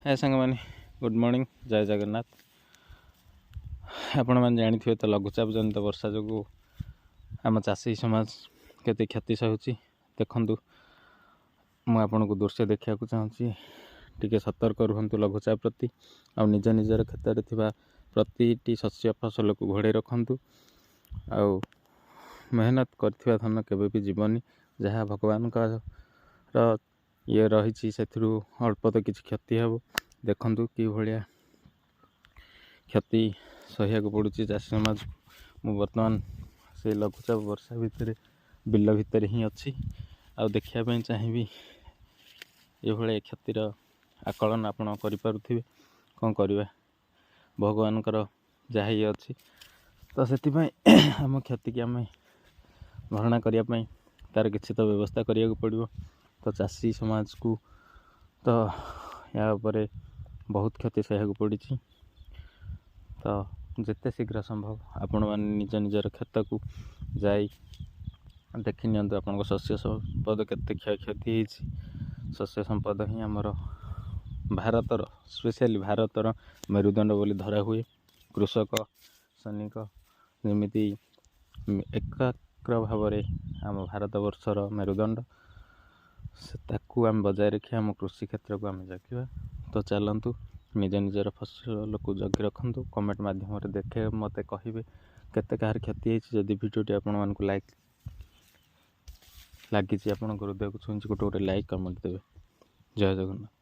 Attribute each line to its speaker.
Speaker 1: हाय सांग मैंने good morning जय जगन्नाथ। आपण मैंने जानी तो लघुचाप जनित वर्षा जो आम चाषी समाज केते क्षति सहूची देखु मुझे को दृश्य देखा चाहूँगी। टी सतर्क रुहतु लघुचाप प्रति आ निज निजर क्षेत्र में प्रति शस्य फसल को घोड़े रखु आ मेहनत कर धन केवे भी जीवनी जहाँ भगवान का ये रही से अल्प तो किसी क्षति हे देखु कि भाया क्षति सहिया पड़ू चाषी समाज को। मु बर्तमान से लघुचाप वर्षा भितर बिल भितर ही अच्छी आ देखा चाहिए ये भाया क्षतिर आकलन आपण करें कौन करवा भगवान जहाँ ये अच्छी तो से आम क्षति की आम भरणा करने तार किसी तो व्यवस्था करा पड़ो। तो चाषी समाज को तो या बहुत क्षति सहक पड़ी। तो जिते शीघ्र संभव आपण मैंने निज निजर क्षेत्र को जाई देखी नि आप शस्य संपद केते क्षय क्षति शस्य संपद ही आमर भारतर स्पेशली भारतर मेरुदंड बोली धरा हुए। कृषक सैनिक जमीती एकाग्र भाव आम भारत वर्षर मेरुदंड से ताकू आम बजाय रखी आम कृषि क्षेत्र को आम जगिवा। तो चलतु निज निजर फसल को जगि रखु कमेंट माध्यम देखे मत कहे केते कहार क्षति होती। जदि भिडियोटी आपण मानक लाइक लगी हृदय को छुई गोटे गोटे लाइक कमेंट देवे। जय जगन्नाथ।